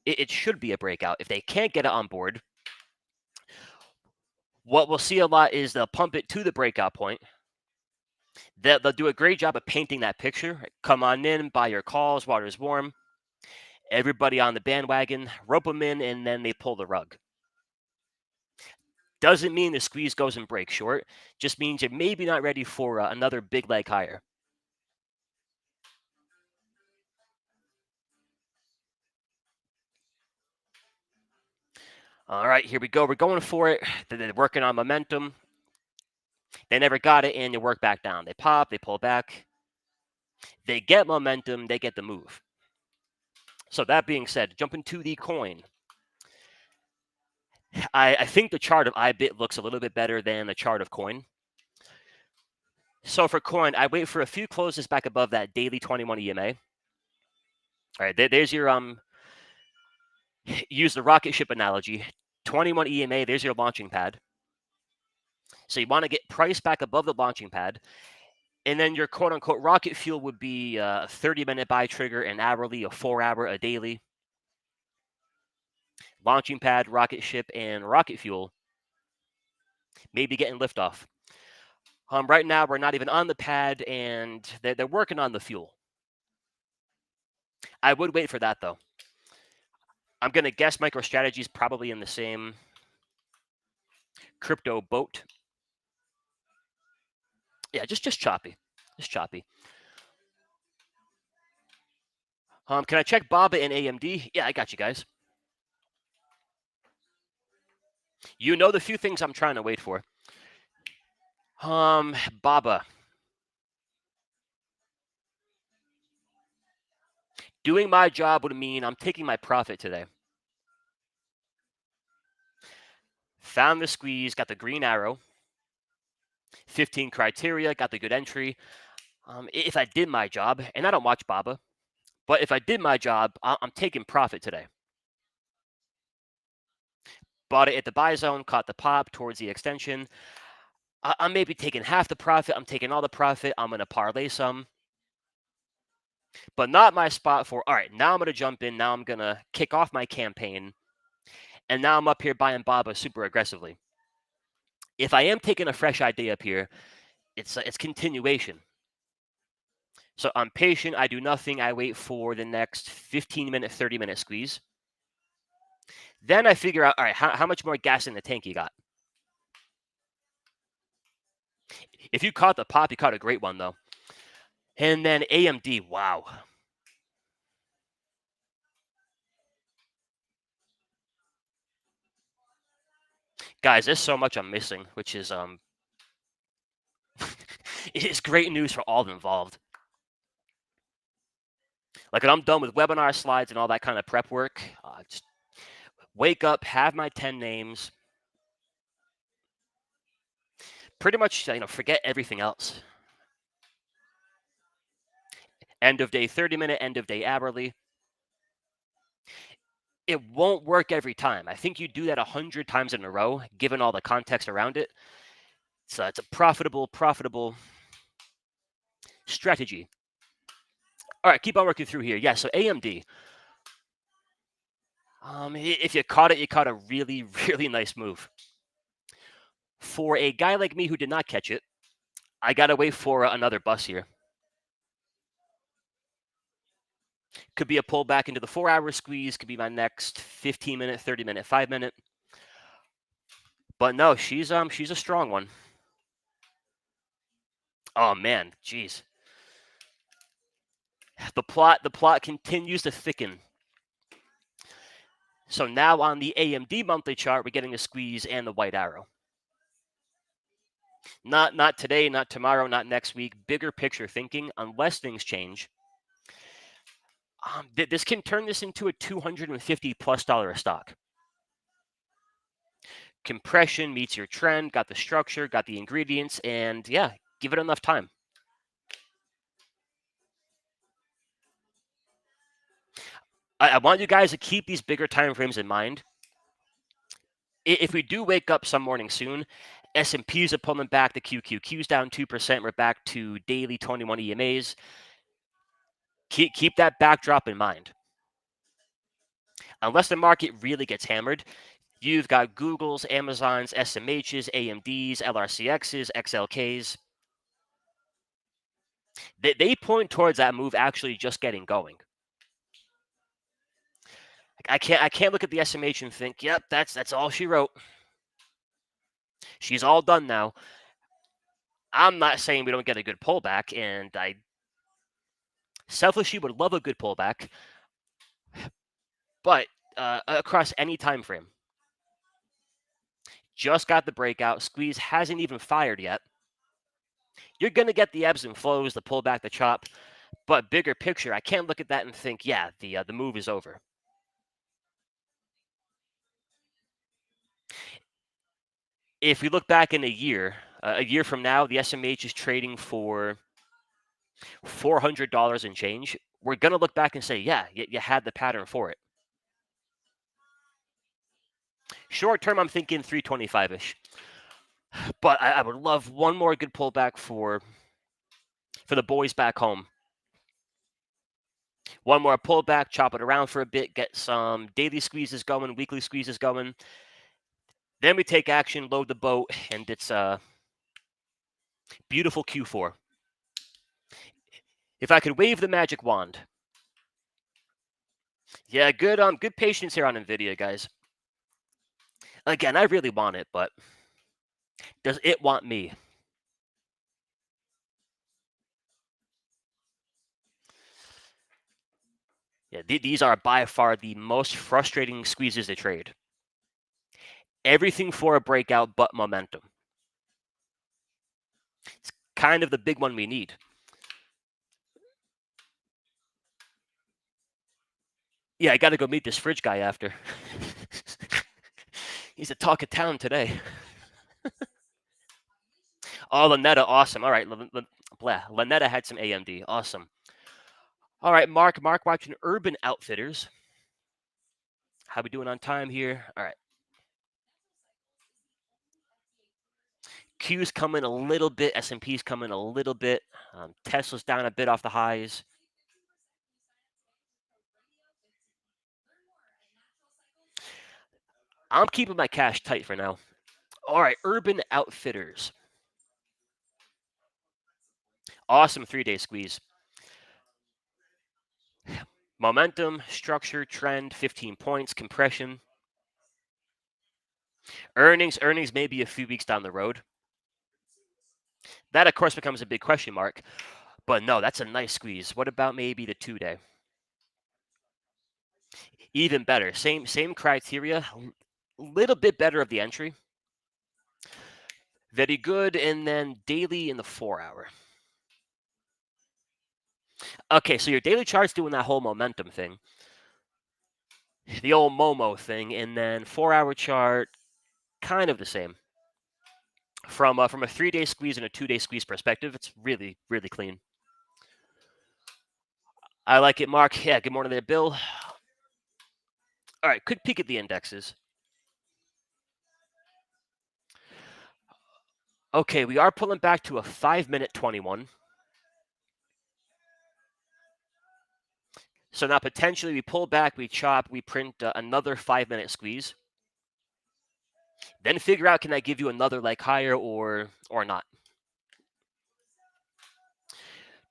[SPEAKER 1] it should be a breakout. If they can't get it on board, what we'll see a lot is they'll pump it to the breakout point. They'll do a great job of painting that picture. Come on in, buy your calls, water's warm. Everybody on the bandwagon, rope them in, and then they pull the rug. Doesn't mean the squeeze goes and breaks short. Just means you're maybe not ready for another big leg higher. All right, here we go. We're going for it. They're working on momentum. They never got it, and you work back down. They pop, they pull back. They get momentum, they get the move. So that being said, jumping to the coin. I think the chart of iBit looks a little bit better than the chart of coin. So for coin, I wait for a few closes back above that daily 21 EMA. All right, there's your use the rocket ship analogy. 21 EMA, there's your launching pad. So you want to get price back above the launching pad. And then your quote unquote rocket fuel would be a 30-minute buy trigger, an hourly, a 4-hour, a daily. Launching pad, rocket ship, and rocket fuel. Maybe getting liftoff. Right now, we're not even on the pad, and they're working on the fuel. I would wait for that, though. I'm going to guess MicroStrategy is probably in the same crypto boat. Yeah, just choppy. Just choppy. Can I check BABA and AMD? Yeah, I got you guys. You know the few things I'm trying to wait for. BABA. Doing my job would mean I'm taking my profit today. Found the squeeze, got the green arrow. 15 criteria, got the good entry. If I did my job, and I don't watch BABA, but if I did my job, I'm taking profit today. Bought it at the buy zone, caught the pop towards the extension. I'm maybe taking half the profit. I'm taking all the profit. I'm going to parlay some. But not my spot for, all right, now I'm going to jump in. Now I'm going to kick off my campaign. And now I'm up here buying BABA super aggressively. If I am taking a fresh idea up here, it's continuation. So I'm patient. I do nothing. I wait for the next 15-minute, 30-minute squeeze. Then I figure out, all right, how much more gas in the tank you got? If you caught the pop, you caught a great one, though. And then AMD, wow. Guys, there's so much I'm missing, which is it is great news for all involved. Like when I'm done with webinar slides and all that kind of prep work, just wake up, have my 10 names. pretty much, forget everything else. End of day 30-minute, end of day hourly. It won't work every time. I think you do that 100 times in a row, given all the context around it. So it's a profitable strategy. All right, keep on working through here. Yeah, so AMD. If you caught it, you caught a really, really nice move. For a guy like me who did not catch it, I got to wait for another bus here. Could be a pullback into the 4-hour squeeze. Could be my next 15-minute, 30-minute, 5-minute. But no, she's a strong one. Oh man, jeez. The plot continues to thicken. So now on the AMD monthly chart, we're getting a squeeze and the white arrow. Not today, not tomorrow, not next week. Bigger picture thinking, unless things change. This can turn this into a $250+ stock. Compression meets your trend, got the structure, got the ingredients, and yeah, give it enough time. I want you guys to keep these bigger time frames in mind. If we do wake up some morning soon, S&Ps are pulling back, the QQQ's down 2%, we're back to daily 21 EMAs. Keep that backdrop in mind. Unless the market really gets hammered, you've got Google's, Amazon's, SMH's, AMD's, LRCX's, XLK's. They point towards that move actually just getting going. I can't look at the SMH and think, yep, that's all she wrote. She's all done now. I'm not saying we don't get a good pullback, and I selfishly would love a good pullback, but across any time frame. Just got the breakout. Squeeze hasn't even fired yet. You're going to get the ebbs and flows, the pullback, the chop, but bigger picture, I can't look at that and think, yeah, the move is over. If we look back in a year from now, the SMH is trading for $400 and change. We're going to look back and say, yeah, you had the pattern for it. Short term, I'm thinking 325-ish. But I would love one more good pullback for the boys back home. One more pullback, chop it around for a bit, get some daily squeezes going, weekly squeezes going. Then we take action, load the boat, and it's a beautiful Q4. If I could wave the magic wand. Yeah, good patience here on NVIDIA, guys. Again, I really want it, but does it want me? Yeah, these are by far the most frustrating squeezes to trade. Everything for a breakout but momentum. It's kind of the big one we need. Yeah, I got to go meet this fridge guy after. He's the talk of town today. Oh, Lanetta, awesome. All right, Lanetta had some AMD, awesome. All right, Mark watching Urban Outfitters. How we doing on time here? All right. Q's coming a little bit, S&P's coming a little bit. Tesla's down a bit off the highs. I'm keeping my cash tight for now. All right, Urban Outfitters. Awesome 3-day squeeze. Momentum, structure, trend, 15 points, compression. Earnings may be a few weeks down the road. That, of course, becomes a big question mark. But no, that's a nice squeeze. What about maybe the 2-day? Even better. Same criteria. A little bit better of the entry. Very good. And then daily in the 4-hour. Okay, so your daily chart's doing that whole momentum thing. The old Momo thing. And then 4-hour chart, kind of the same. From a 3-day squeeze and a 2-day squeeze perspective, it's really, really clean. I like it, Mark. Yeah, good morning there, Bill. All right, quick peek at the indexes. Okay, we are pulling back to a 5-minute 21. So now potentially we pull back, we chop, we print another 5-minute squeeze. Then figure out, can I give you another leg higher or not?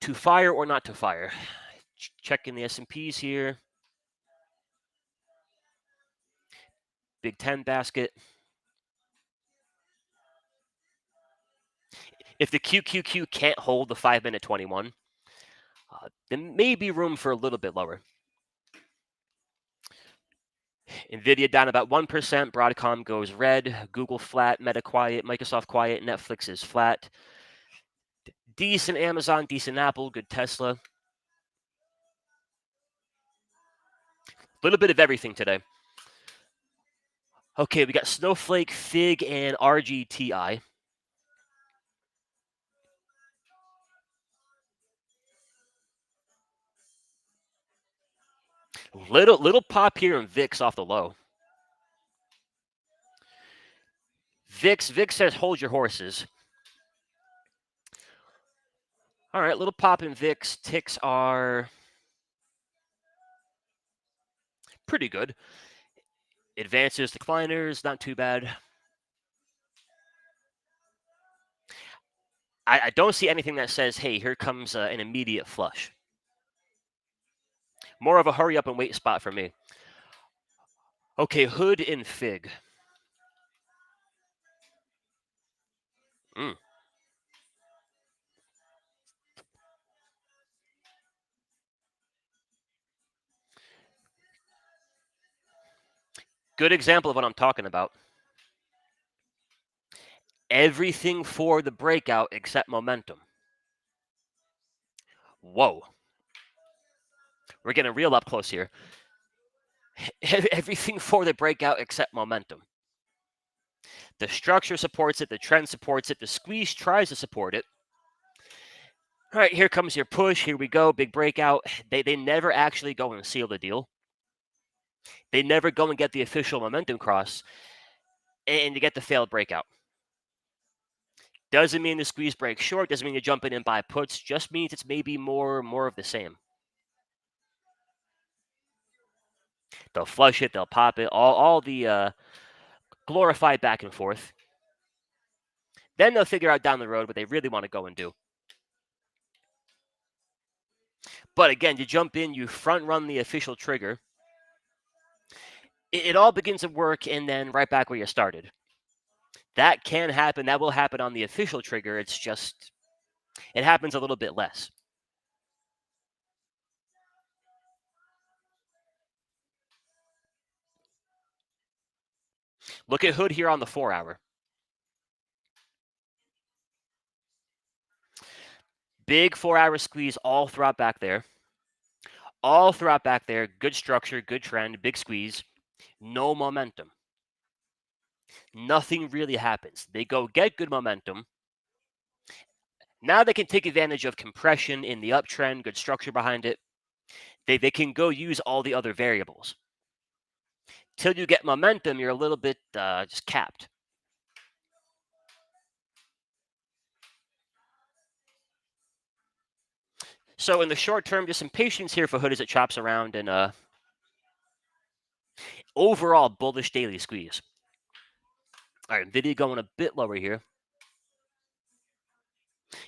[SPEAKER 1] To fire or not to fire? Checking the S&Ps here. Big 10 basket. If the QQQ can't hold the 5-minute 21, there may be room for a little bit lower. Nvidia down about 1%. Broadcom goes red. Google flat. Meta quiet. Microsoft quiet. Netflix is flat. Decent Amazon. Decent Apple. Good Tesla. A little bit of everything today. Okay, we got Snowflake, Fig, and RGTI. Little pop here in VIX off the low. VIX says hold your horses. All right, little pop in VIX. Ticks are pretty good. Advances, decliners, not too bad. I don't see anything that says, hey, here comes an immediate flush. More of a hurry up and wait spot for me. Okay, Hood and Fig. Mm. Good example of what I'm talking about. Everything for the breakout except momentum. Whoa. We're getting real up close here. Everything for the breakout except momentum. The structure supports it. The trend supports it. The squeeze tries to support it. All right, here comes your push. Here we go. Big breakout. They never actually go and seal the deal. They never go and get the official momentum cross. And you get the failed breakout. Doesn't mean the squeeze breaks short. Doesn't mean you're jumping in buy puts. Just means it's maybe more of the same. They'll flush it. They'll pop it. All the glorified back and forth. Then they'll figure out down the road what they really want to go and do. But again, you jump in, you front run the official trigger. It all begins to work, and then right back where you started. That can happen. That will happen on the official trigger. It's just, it happens a little bit less. Look at Hood here on the 4-hour. Big 4-hour squeeze all throughout back there. All throughout back there. Good structure, good trend, big squeeze. No momentum. Nothing really happens. They go get good momentum. Now they can take advantage of compression in the uptrend, good structure behind it. They can go use all the other variables. Till you get momentum, you're a little bit just capped. So in the short term, just some patience here for Hood as it chops around, and overall bullish daily squeeze. All right, Nvidia going a bit lower here.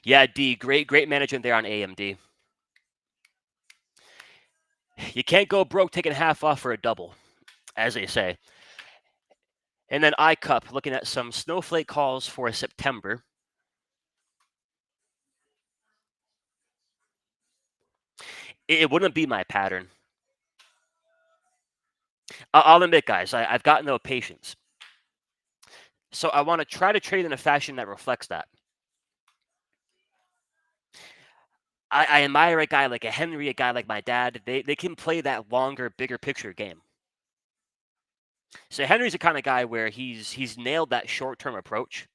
[SPEAKER 1] Yeah, D, great management there on AMD. You can't go broke taking half off for a double, as they say. And then iCup, looking at some snowflake calls for September. It wouldn't be my pattern. I'll admit, guys, I've got no patience. So I want to try to trade in a fashion that reflects that. I admire a guy like a Henry, a guy like my dad. They can play that longer, bigger picture game. So Henry's the kind of guy where he's nailed that short-term approach.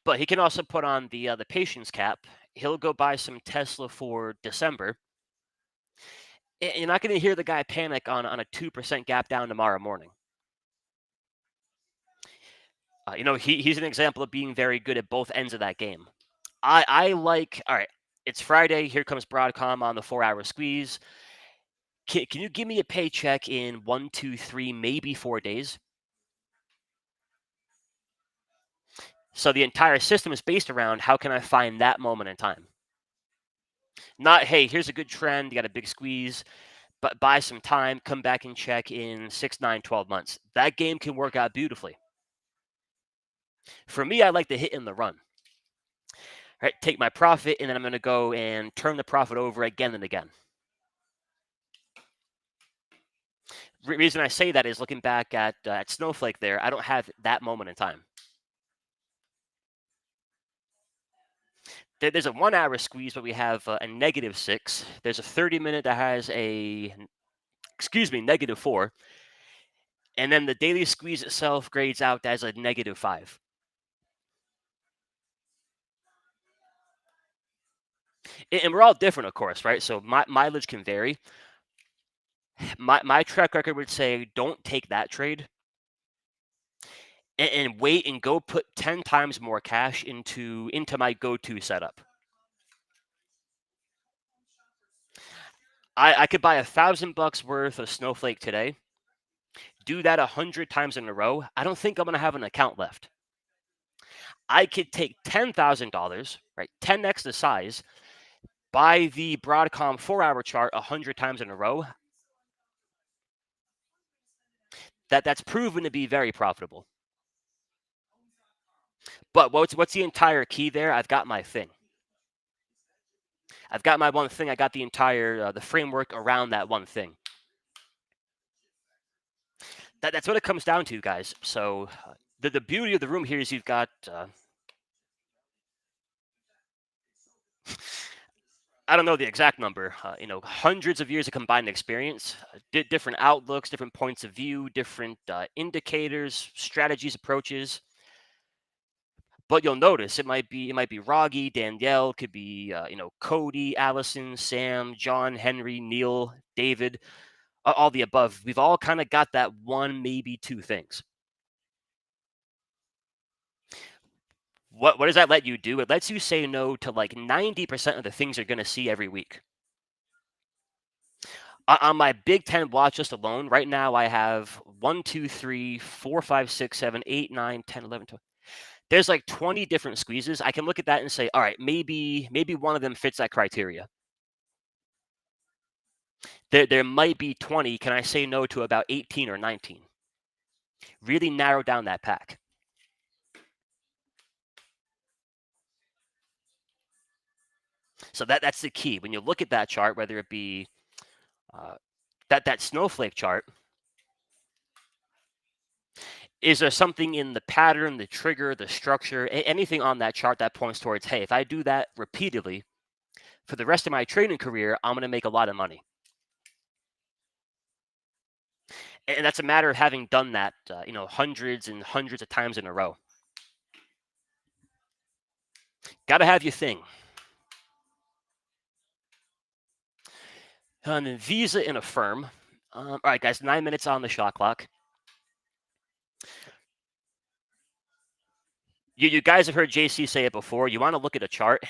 [SPEAKER 1] But he can also put on the patience cap. He'll go buy some Tesla for December. You're not going to hear the guy panic on a 2% gap down tomorrow morning. He's an example of being very good at both ends of that game. I like, all right, it's Friday. Here comes Broadcom on the 4-hour squeeze. Can you give me a paycheck in 1, 2, 3, maybe 4 days? So the entire system is based around how can I find that moment in time? Not, hey, here's a good trend, you got a big squeeze, but buy some time, come back and check in 6, 9, 12 months. That game can work out beautifully. For me, I like to hit in the run. Right, take my profit, and then I'm going to go and turn the profit over again and again. Reason I say that is looking back at Snowflake there, I don't have that moment in time. There's a 1-hour squeeze, but we have a -6. There's a 30-minute that has -4. And then the daily squeeze itself grades out as a -5. And we're all different, of course, right? So my mileage can vary. My track record would say don't take that trade and wait and go put 10 times more cash into my go-to setup. I could buy $1,000 worth of Snowflake today, do that 100 times in a row. I don't think I'm going to have an account left. I could take $10,000, right, 10x the size, buy the Broadcom 4-hour chart 100 times in a row. That's proven to be very profitable. But what's the entire key there? I've got my thing. I've got my one thing. I got the entire the framework around that one thing. That's what it comes down to, guys. So the beauty of the room here is you've got I don't know the exact number. Hundreds of years of combined experience, different outlooks, different points of view, different indicators, strategies, approaches. But you'll notice it might be Roggy, Danielle, could be Cody, Allison, Sam, John, Henry, Neil, David, all the above. We've all kind of got that one, maybe two things. What does that let you do? It lets you say no to like 90% of the things you're going to see every week. On my Big Ten watch list alone, right now I have 1, 2, 3, 4, 5, 6, 7, 8, 9, 10, 11, 12. There's like 20 different squeezes. I can look at that and say, all right, maybe one of them fits that criteria. There might be 20. Can I say no to about 18 or 19? Really narrow down that pack. So that's the key. When you look at that chart, whether it be that snowflake chart, is there something in the pattern, the trigger, the structure, anything on that chart that points towards, hey, if I do that repeatedly for the rest of my trading career, I'm going to make a lot of money. And that's a matter of having done that, hundreds and hundreds of times in a row. Got to have your thing. And then Visa in a firm. All right, guys, 9 minutes on the shot clock. You guys have heard JC say it before. You want to look at a chart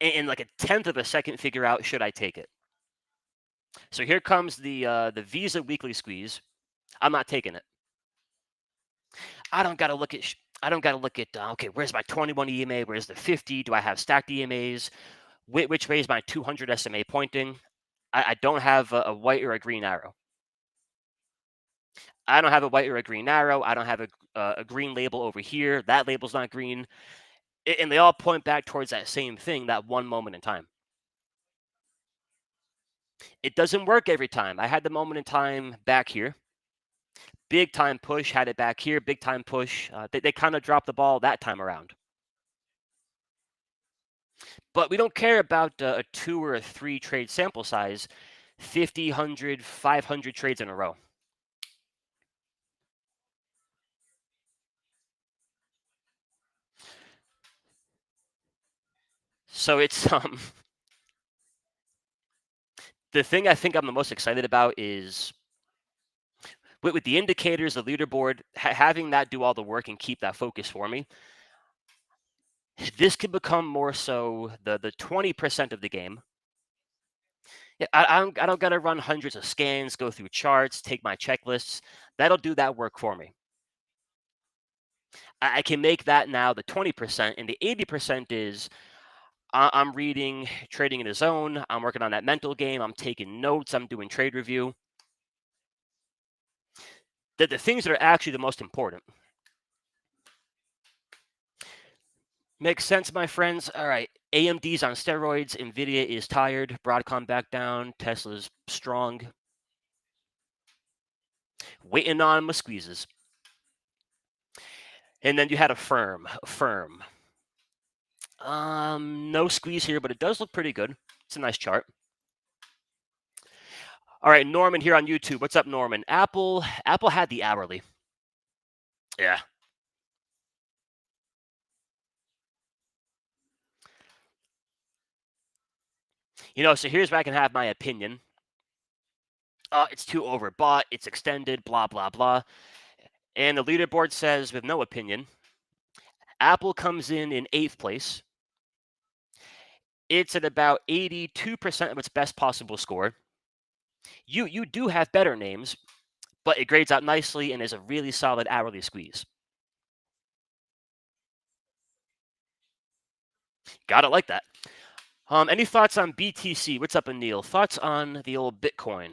[SPEAKER 1] and in like a tenth of a second figure out, should I take it? So here comes the Visa weekly squeeze. I'm not taking it. I don't got to look at okay, where's my 21 EMA? Where's the 50? Do I have stacked EMAs? Which way is my 200 SMA pointing? I don't have a white or a green arrow. I don't have a white or a green arrow. I don't have a green label over here. That label's not green. And they all point back towards that same thing, that one moment in time. It doesn't work every time. I had the moment in time back here. Big time push, had it back here. Big time push. They kind of dropped the ball that time around. But we don't care about a 2 or a 3 trade sample size, 50, 100, 500 trades in a row. So it's the thing I think I'm the most excited about is with the indicators, the leaderboard, having that do all the work and keep that focus for me. This could become more so the 20% of the game. Yeah, I don't gotta run hundreds of scans, go through charts, take my checklists. That'll do that work for me. I can make that now the 20%, and the 80% is I'm reading, trading in a zone. I'm working on that mental game. I'm taking notes. I'm doing trade review. The things that are actually the most important. Makes sense, my friends. All right. AMD's on steroids. Nvidia is tired. Broadcom back down. Tesla's strong. Waiting on my squeezes. And then you had a firm. No squeeze here, but it does look pretty good. It's a nice chart. All right, Norman here on YouTube. What's up, Norman? Apple had the hourly. Yeah. So here's where I can have my opinion. It's too overbought. It's extended. Blah blah blah. And the leaderboard says, with no opinion, Apple comes in eighth place. It's at about 82% of its best possible score. You do have better names, but it grades out nicely and is a really solid hourly squeeze. Got it like that. Any thoughts on BTC? What's up, Anil? Thoughts on the old Bitcoin?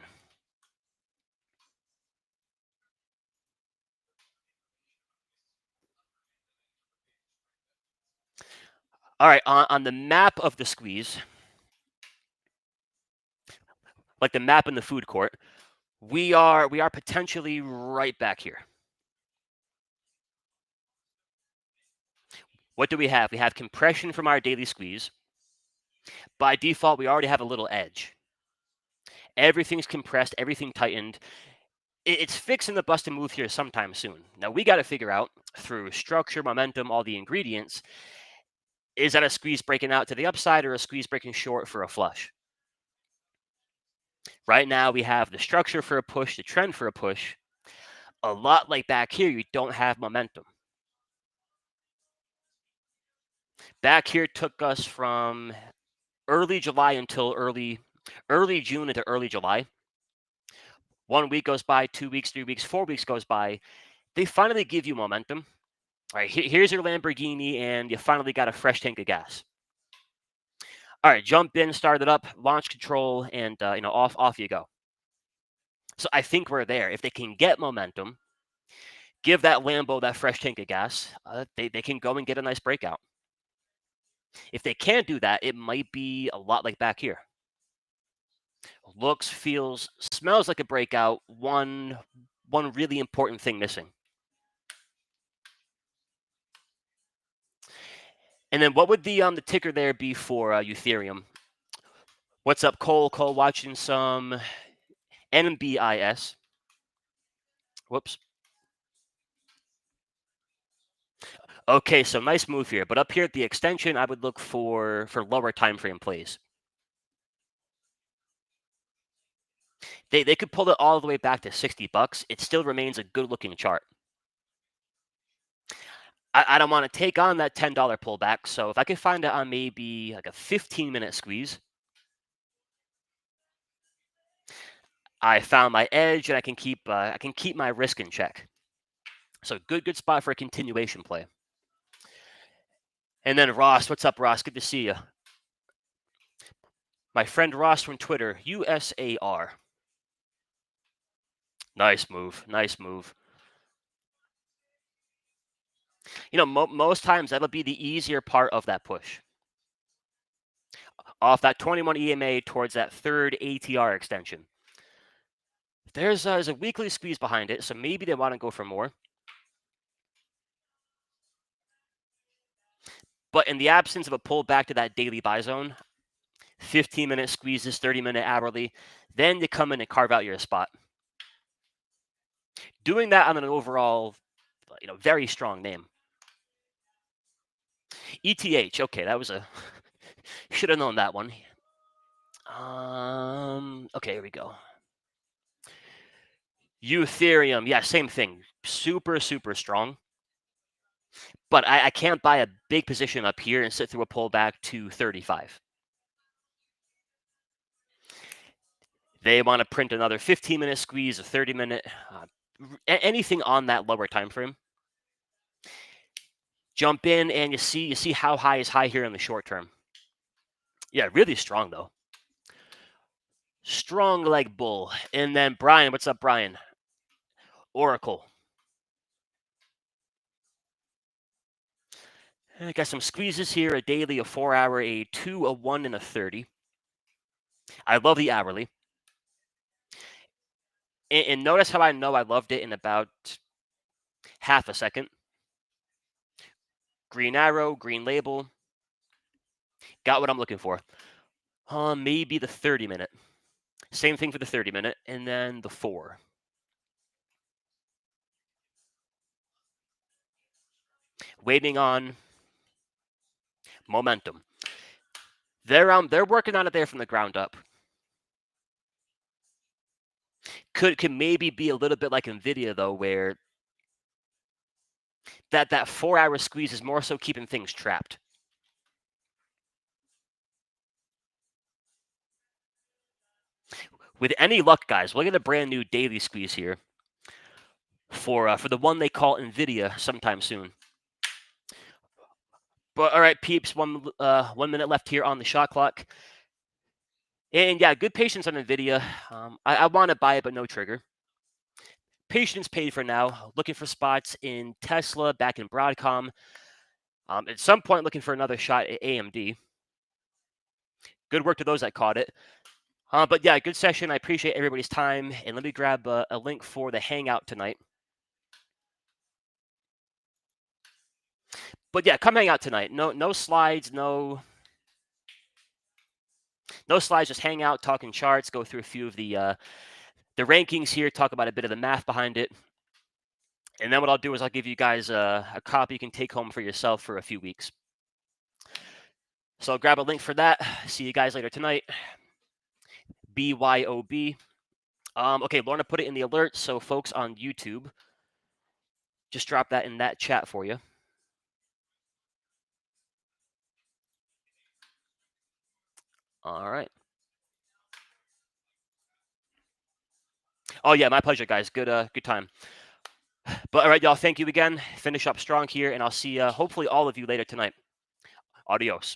[SPEAKER 1] All right, on the map of the squeeze, like the map in the food court, we are potentially right back here. What do we have? We have compression from our daily squeeze. By default, we already have a little edge. Everything's compressed, everything tightened. It's fixing the bust and move here sometime soon. Now we got to figure out through structure, momentum, all the ingredients. Is that a squeeze breaking out to the upside or a squeeze breaking short for a flush? Right now, we have the structure for a push, the trend for a push. A lot like back here, you don't have momentum. Back here took us from early July until early June into early July. 1 week goes by, 2 weeks, 3 weeks, 4 weeks goes by. They finally give you momentum. All right, here's your Lamborghini, and you finally got a fresh tank of gas. All right, jump in, start it up, launch control, and off you go. So I think we're there. If they can get momentum, give that Lambo that fresh tank of gas, they can go and get a nice breakout. If they can't do that, it might be a lot like back here. Looks, feels, smells like a breakout. One really important thing missing. And then what would the ticker there be for Ethereum? What's up, Cole? Cole watching some NBIS. Whoops. Okay, so nice move here. But up here at the extension, I would look for lower time frame plays. They could pull it all the way back to $60. It still remains a good looking chart. I don't want to take on that $10 pullback. So if I could find it on maybe like a 15-minute squeeze, I found my edge and I can keep my risk in check. So good spot for a continuation play. And then Ross, what's up, Ross? Good to see you. My friend Ross from Twitter, USAR. Nice move. Nice move. Most times that'll be the easier part of that push. Off that 21 EMA towards that third ATR extension. There's a weekly squeeze behind it, so maybe they want to go for more. But in the absence of a pull back to that daily buy zone, 15-minute squeezes, 30-minute hourly, then you come in and carve out your spot. Doing that on an overall, very strong name. ETH, okay, that was a Should have known that one. Okay, here we go. Ethereum, yeah, same thing. Super, super strong. But I can't buy a big position up here and sit through a pullback to 35. They want to print another 15-minute squeeze, a 30-minute, anything on that lower time frame. Jump in and you see how high is high here in the short term. Yeah, really strong though. Strong leg bull. And then Brian, what's up, Brian? Oracle. I got some squeezes here, a daily, a 4-hour, a 2, a 1, and a 30. I love the hourly. And notice how I know I loved it in about half a second. Green arrow, green label. Got what I'm looking for. Maybe the 30-minute. Same thing for the 30-minute. And then the 4. Waiting on momentum. They're working on it there from the ground up. Could maybe be a little bit like Nvidia though, where that 4-hour squeeze is more so keeping things trapped. With any luck, guys, we'll get a brand new daily squeeze here for the one they call Nvidia sometime soon. But all right, peeps, 1 minute left here on the shot clock. And yeah, good patience on Nvidia. I want to buy it, but no trigger. Patience paid for now. Looking for spots in Tesla, back in Broadcom. At some point, looking for another shot at AMD. Good work to those that caught it. But yeah, good session. I appreciate everybody's time. And let me grab a link for the hangout tonight. But yeah, come hang out tonight. No slides, no slides. Just hang out, talking charts, go through a few of the rankings here, talk about a bit of the math behind it. And then what I'll do is I'll give you guys a copy you can take home for yourself for a few weeks. So I'll grab a link for that. See you guys later tonight. BYOB. Okay, Lorna put it in the alert. So folks on YouTube, just drop that in that chat for you. All right. Oh yeah, my pleasure, guys. Good time. But all right, y'all. Thank you again. Finish up strong here, and I'll see hopefully all of you later tonight. Adios.